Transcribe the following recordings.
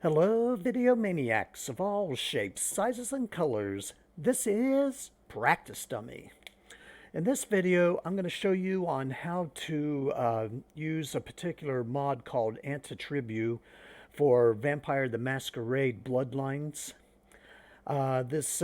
Hello, video maniacs of all shapes, sizes, and colors. This is Practice Dummy. In this video, I'm going to show you on how to use a particular mod called Antitribu for Vampire the Masquerade Bloodlines. This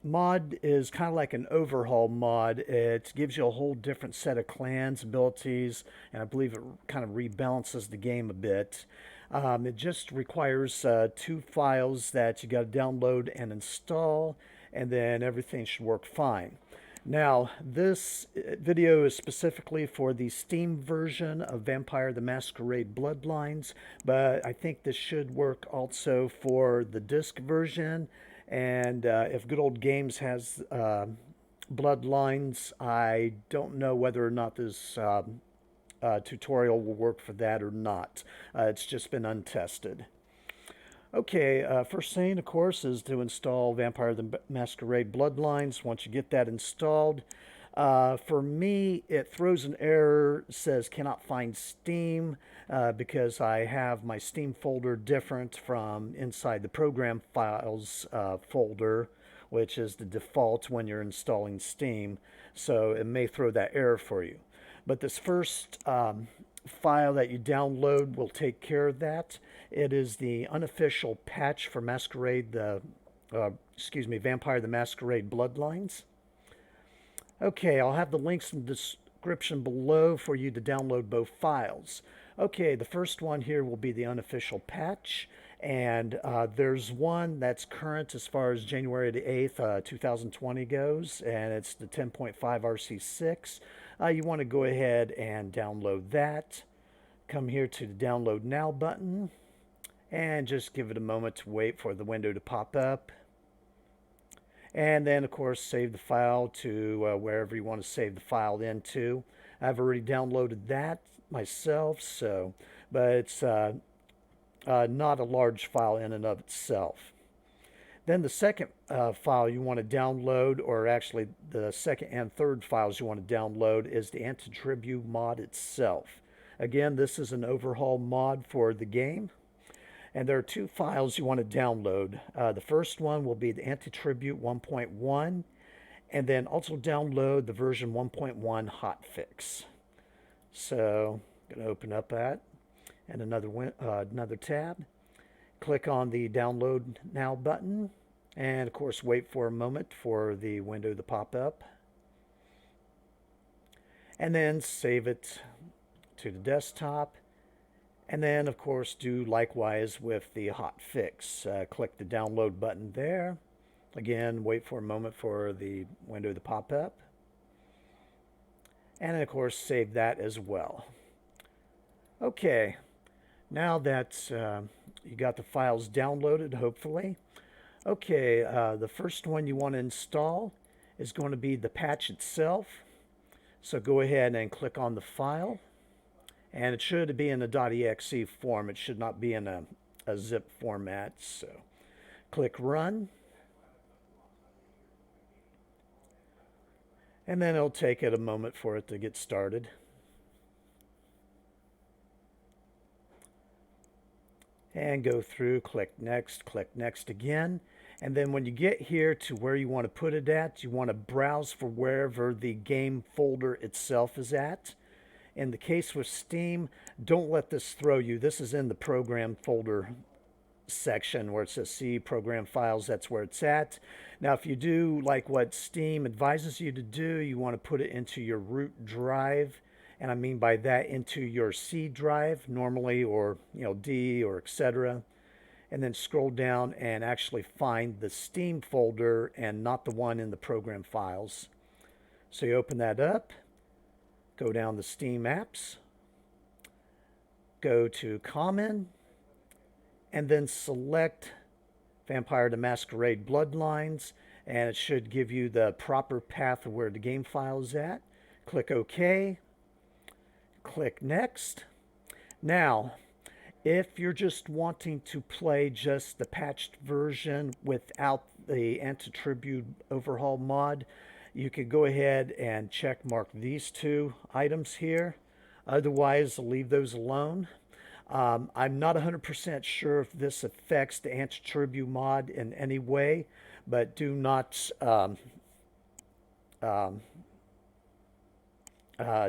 mod is kind of like an overhaul mod. It gives you a whole different set of clans, abilities, and I believe it kind of rebalances the game a bit. It just requires two files that you got to download and install, and then everything should work fine. Now, this video is specifically for the Steam version of Vampire the Masquerade Bloodlines, but I think this should work also for the disc version. And if Good Old Games has Bloodlines, I don't know whether or not this tutorial will work for that or not. It's just been untested. Okay, first thing, of course, is to install Vampire the Masquerade Bloodlines. Once you get that installed, for me, it throws an error, says cannot find Steam, because I have my Steam folder different from inside the program files folder, which is the default when you're installing Steam. So it may throw that error for you. But this first file that you download will take care of that. It is the unofficial patch for Masquerade Vampire the Masquerade Bloodlines. Okay, I'll have the links in the description below for you to download both files. Okay, the first one here will be the unofficial patch, and there's one that's current as far as January the 8th, 2020 goes, and it's the 10.5 RC6. You want to go ahead and download that. Come here to the Download Now button, and just give it a moment to wait for the window to pop up. And then, of course, save the file to wherever you want to save the file into. I've already downloaded that myself, but it's not a large file in and of itself. Then the second file you want to download, or actually the second and third files you want to download, is the Antitribu mod itself. Again, this is an overhaul mod for the game. And there are two files you want to download. The first one will be the Antitribu 1.1, and then also download the version 1.1 hotfix. So I'm going to open up that and another tab. Click on the Download Now button, and of course wait for a moment for the window to pop up. And then save it to the desktop. And then, of course, do likewise with the hotfix. Click the download button there. Again, wait for a moment for the window to pop up. And, of course, save that as well. Okay, now that you got the files downloaded, hopefully. Okay, the first one you want to install is going to be the patch itself. So go ahead and click on the file. And it should be in a .exe form. It should not be in a zip format. So click Run. And then it'll take it a moment for it to get started. And go through, click Next again. And then when you get here to where you want to put it at, you want to browse for wherever the game folder itself is at. In the case with Steam, don't let this throw you. This is in the program folder section where it says C program files. That's where it's at. Now, if you do like what Steam advises you to do, you want to put it into your root drive. And I mean by that into your C drive normally, or D or etc. And then scroll down and actually find the Steam folder and not the one in the program files. So you open that up. Go down to Steam Apps, go to Common, and then select Vampire the Masquerade Bloodlines, and it should give you the proper path of where the game file is at. Click OK, click Next. Now, if you're just wanting to play just the patched version without the Antitribu overhaul mod, you could go ahead and check mark these two items here. Otherwise, leave those alone. I'm not 100% sure if this affects the Antitribu mod in any way, but do not um,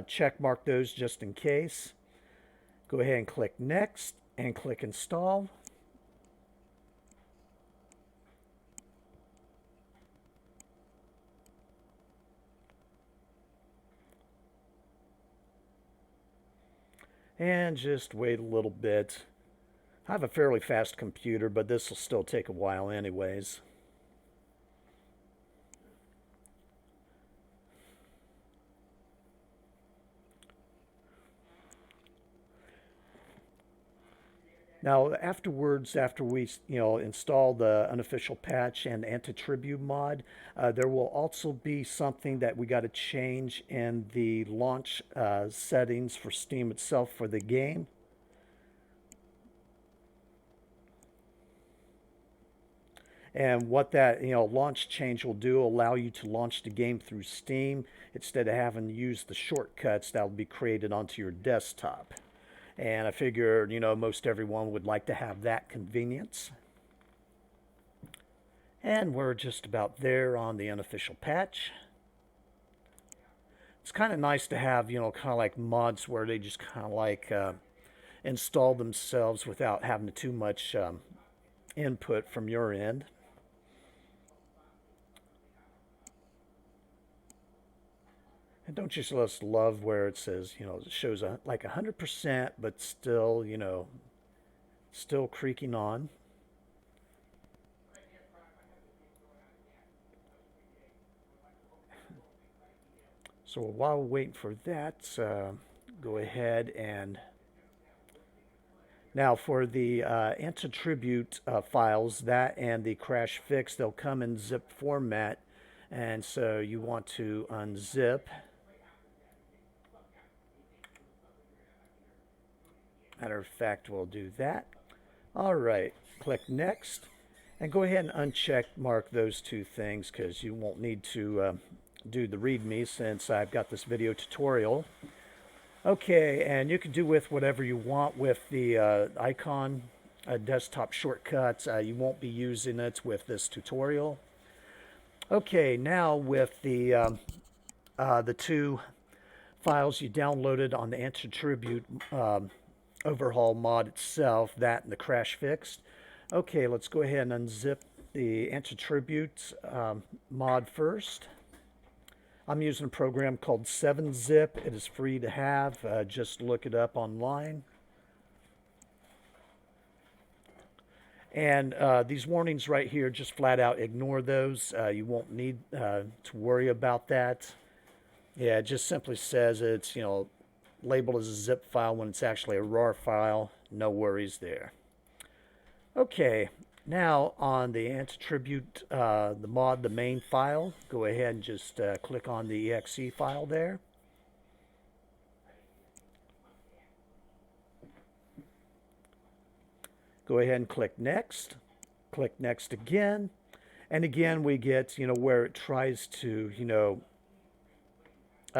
check mark those just in case. Go ahead and click Next and click Install. And just wait a little bit. I have a fairly fast computer, but this will still take a while anyways. Now, afterwards, after we install the unofficial patch and Antitribu mod, there will also be something that we got to change in the launch settings for Steam itself for the game. And what that launch change will do, allow you to launch the game through Steam instead of having to use the shortcuts that will be created onto your desktop. And I figured, most everyone would like to have that convenience. And we're just about there on the unofficial patch. It's kind of nice to have, kind of like mods where they just kind of like install themselves without having too much input from your end. And don't you just love where it says, it shows like 100%, but still, still creaking on. So while we're waiting for that, go ahead and now for the Antitribu files, that and the crash fix, they'll come in zip format. And so you want to unzip. Matter of fact, we'll do that. All right, click Next. And go ahead and uncheck mark those two things because you won't need to do the README since I've got this video tutorial. Okay, and you can do with whatever you want with the icon desktop shortcuts. You won't be using it with this tutorial. Okay, now with the two files you downloaded on the Antitribu overhaul mod itself, that and the crash fix. Okay, let's go ahead and unzip the Antitribu mod first. I'm using a program called 7-Zip. It is free to have. Just look it up online. And these warnings right here, just flat out ignore those. You won't need to worry about that. Yeah, it just simply says it's, labeled as a zip file when it's actually a RAR file. No worries there. Okay, now on the Antitribu, the mod, the main file, go ahead and just click on the exe file there. Go ahead and click Next. Click Next again. And again, we get, where it tries to,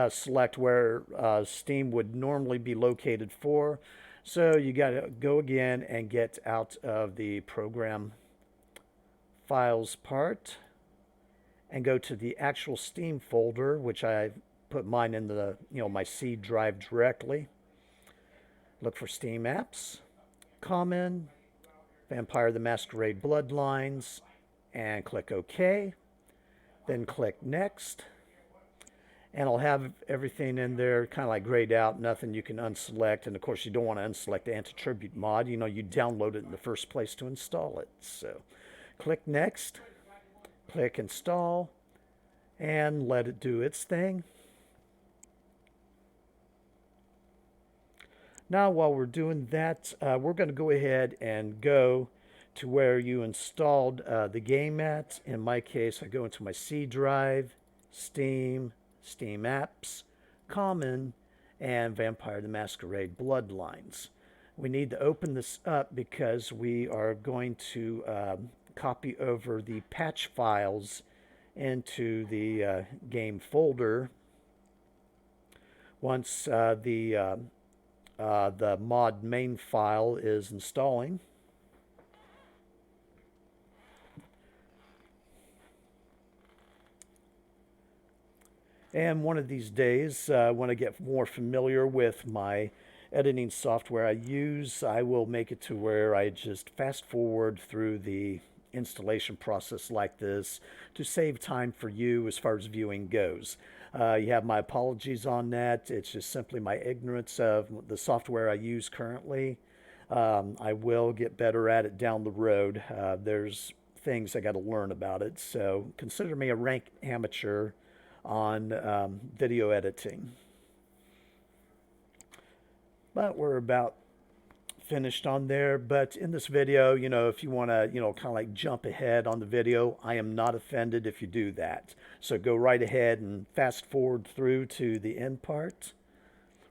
select where Steam would normally be located for. So you got to go again and get out of the program files part and go to the actual Steam folder, which I put mine in the, my C drive directly. Look for Steam apps, Common, Vampire the Masquerade Bloodlines, and click OK. Then click Next. And I'll have everything in there kind of like grayed out, nothing you can unselect. And of course, you don't want to unselect the Antitribu mod. You download it in the first place to install it. So click Next, click Install, and let it do its thing. Now, while we're doing that, we're going to go ahead and go to where you installed the game at. In my case, I go into my C drive, Steam, Steam apps, Common, and Vampire the Masquerade Bloodlines. We need to open this up because we are going to copy over the patch files into the game folder once the the mod main file is installing. And one of these days, when I get more familiar with my editing software I use, I will make it to where I just fast forward through the installation process like this to save time for you as far as viewing goes. You have my apologies on that. It's just simply my ignorance of the software I use currently. I will get better at it down the road. There's things I got to learn about it. So consider me a rank amateur on video editing. But we're about finished on there. But in this video, if you want to, kind of like jump ahead on the video, I am not offended if you do that. So go right ahead and fast forward through to the end part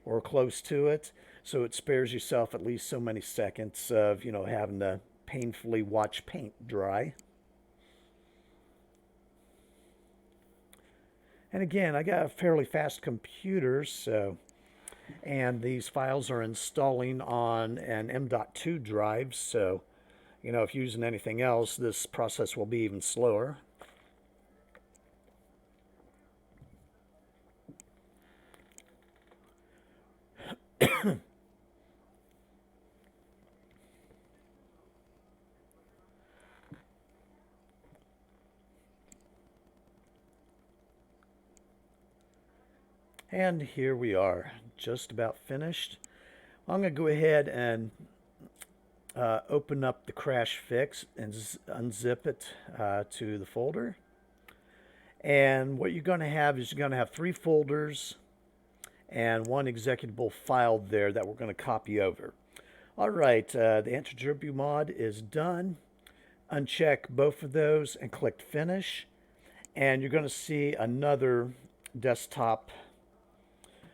or close to it. So it spares yourself at least so many seconds of, having to painfully watch paint dry. And again, I got a fairly fast computer, and these files are installing on an M.2 drive, so, if you're using anything else, this process will be even slower. And here we are, just about finished. I'm going to go ahead and open up the crash fix and unzip it to the folder. And what you're going to have is you're going to have 3 folders and 1 executable file there that we're going to copy over. All right, the Antitribu mod is done. Uncheck both of those and click Finish. And you're going to see another desktop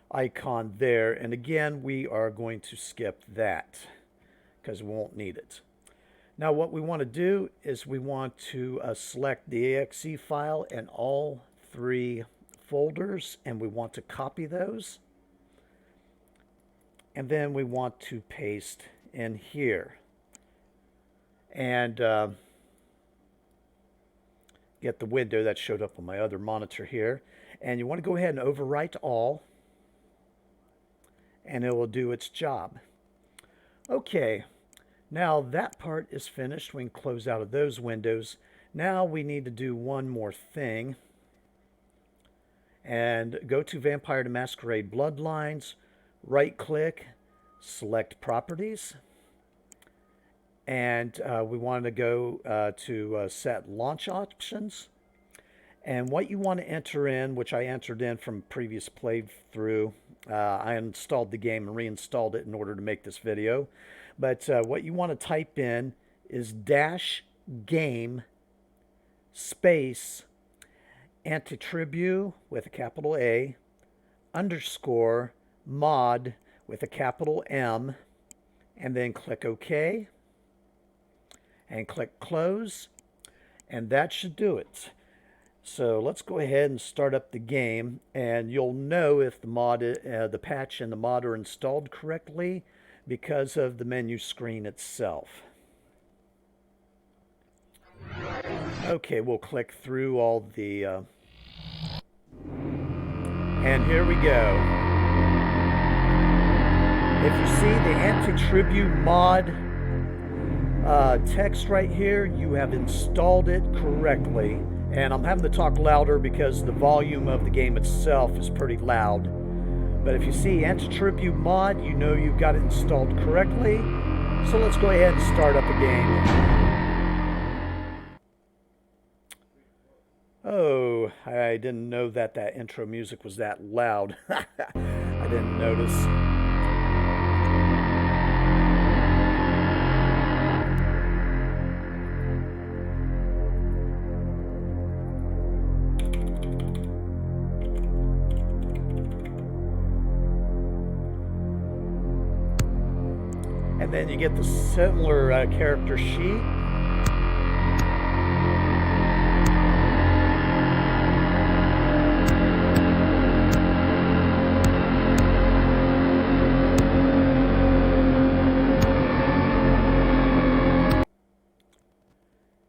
icon there, and again we are going to skip that because we won't need it. Now what we want to do is we want to select the exe file and all 3 folders, and we want to copy those, and then we want to paste in here and get the window that showed up on my other monitor here, and you want to go ahead and overwrite all, and it will do its job. Okay, now that part is finished. We can close out of those windows. Now we need to do one more thing. And go to Vampire to Masquerade Bloodlines, right click, select Properties. And we want to go to set launch options. And what you want to enter in, which I entered in from previous playthrough, I installed the game and reinstalled it in order to make this video. But what you want to type in is -game space Antitribu with a capital A _ mod with a capital M, and then click OK and click Close, and that should do it. So let's go ahead and start up the game, and you'll know if the patch and the mod are installed correctly because of the menu screen itself. Okay, we'll click through all the and here we go. If you see the Antitribu mod text right here, you have installed it correctly. And I'm having to talk louder because the volume of the game itself is pretty loud. But if you see Antitribu mod, you know you've got it installed correctly. So let's go ahead and start up a game. Oh, I didn't know that intro music was that loud. I didn't notice. And then you get the similar character sheet.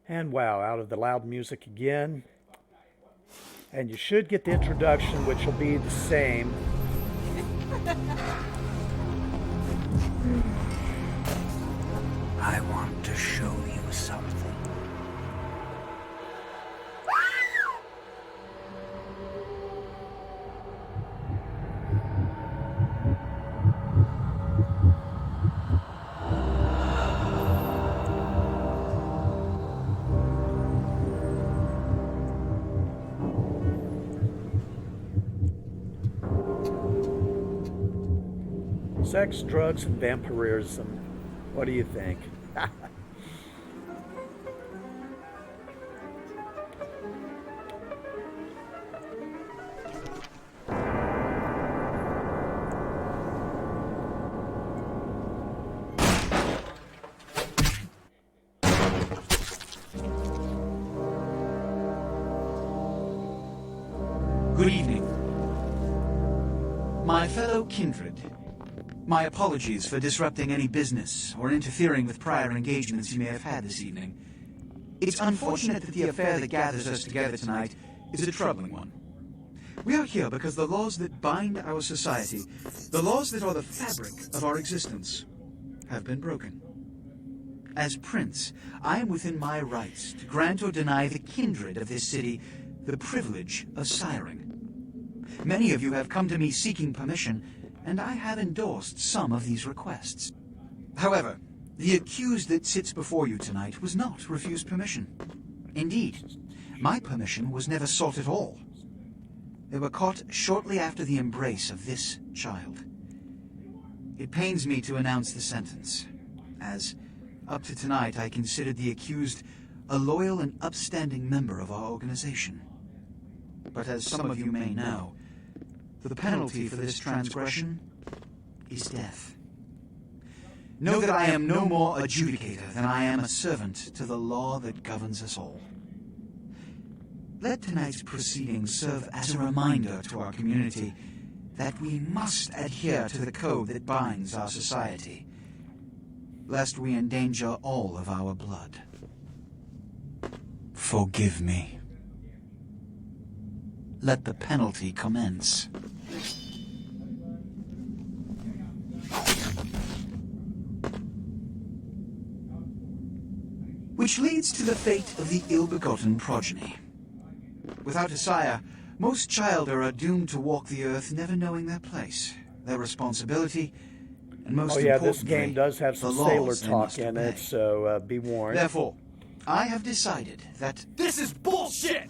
And wow, out of the loud music again. And you should get the introduction, which will be the same. I want to show you something. Sex, drugs, and vampirism. What do you think? Good evening. My fellow kindred, my apologies for disrupting any business or interfering with prior engagements you may have had this evening. It's unfortunate that the affair that gathers us together tonight is a troubling one. We are here because the laws that bind our society, the laws that are the fabric of our existence, have been broken. As Prince, I am within my rights to grant or deny the kindred of this city the privilege of siring. Many of you have come to me seeking permission, and I have endorsed some of these requests. However, the accused that sits before you tonight was not refused permission. Indeed, my permission was never sought at all. They were caught shortly after the embrace of this child. It pains me to announce the sentence, as up to tonight I considered the accused a loyal and upstanding member of our organization. But as some of you may know, the penalty for this transgression is death. Know that I am no more adjudicator than I am a servant to the law that governs us all. Let tonight's proceedings serve as a reminder to our community that we must adhere to the code that binds our society, lest we endanger all of our blood. Forgive me. Let the penalty commence. Which leads to the fate of the ill-begotten progeny. Without a sire, most child are doomed to walk the earth never knowing their place, their responsibility, and most importantly, this game does have some sailor talk in it, so be warned. Therefore, I have decided that This is bullshit!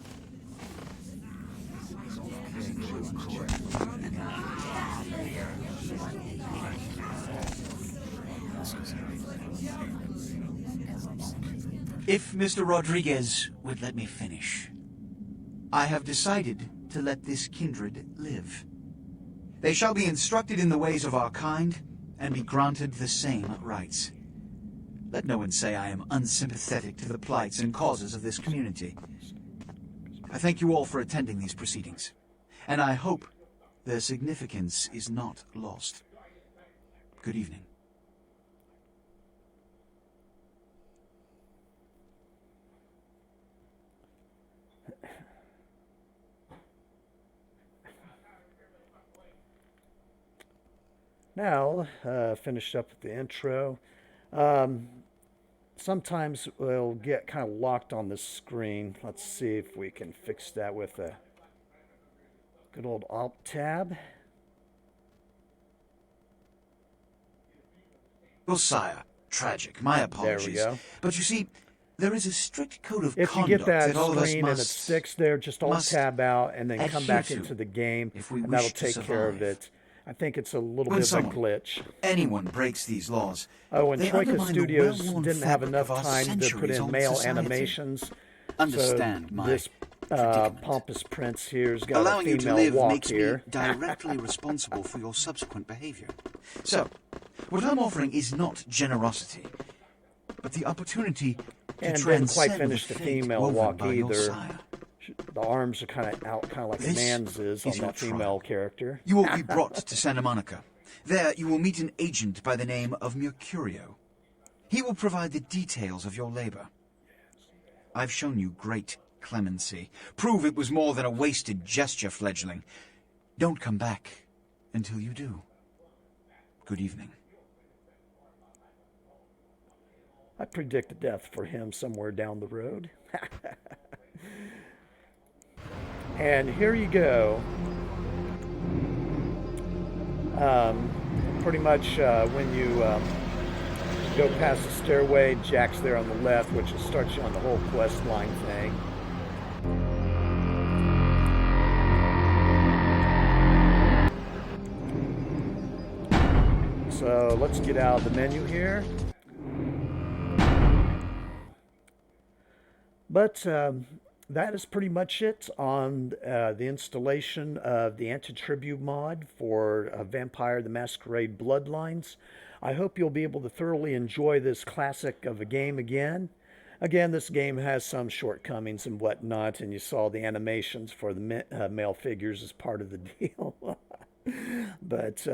if Mr. Rodriguez would let me finish, I have decided to let this kindred live. They shall be instructed in the ways of our kind and be granted the same rights. Let no one say I am unsympathetic to the plights and causes of this community. I thank you all for attending these proceedings, and I hope their significance is not lost. Good evening. Now, finished up with the intro. Sometimes we'll get kind of locked on the screen. Let's see if we can fix that with a good old Alt tab. Well, sire, tragic. My apologies. There we go. But you see, there is a strict code of If you conduct get that all of us screen and it must sticks there, just Alt must tab out and then come back adhere to into the game, if we and wish that'll to take care of survive. it. I think it's a little When bit of a someone- glitch. anyone breaks these laws. Oh, and they Troika undermine the Studios well-worn didn't have fabric enough of our time to put in centuries-old male society. animations. Understand so my this predicament. pompous prince here's got Allowing a you to female live walk makes here. me directly responsible for your subsequent behavior. So, what I'm offering is not generosity, but the opportunity to And didn't transcend quite finish the fate female woven walk by your either. sire. The arms are kind of out, kind of like a This man's is on is your the female trial. character. You will be brought to Santa Monica. There, you will meet an agent by the name of Mercurio. He will provide the details of your labor. I've shown you great clemency. Prove it was more than a wasted gesture, fledgling. Don't come back until you do. Good evening. I predict a death for him somewhere down the road. And here you go. Pretty much when you go past the stairway, Jack's there on the left, which will start you on the whole quest line thing. So let's get out of the menu here. But that is pretty much it on the installation of the Antitribu mod for Vampire the Masquerade Bloodlines. I hope you'll be able to thoroughly enjoy this classic of a game again. Again, this game has some shortcomings and whatnot, and you saw the animations for the male figures as part of the deal. But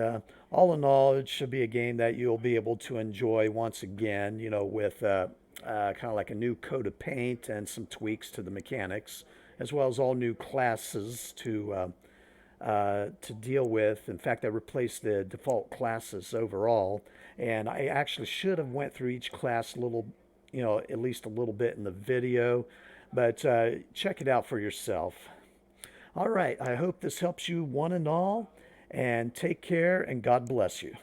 all in all, it should be a game that you'll be able to enjoy once again, you know, with kind of like a new coat of paint and some tweaks to the mechanics, as well as all new classes to deal with. In fact, I replaced the default classes overall, and I actually should have went through each class a little, you know, at least a little bit in the video, but check it out for yourself. All right, I hope this helps you one and all, and take care, and God bless you.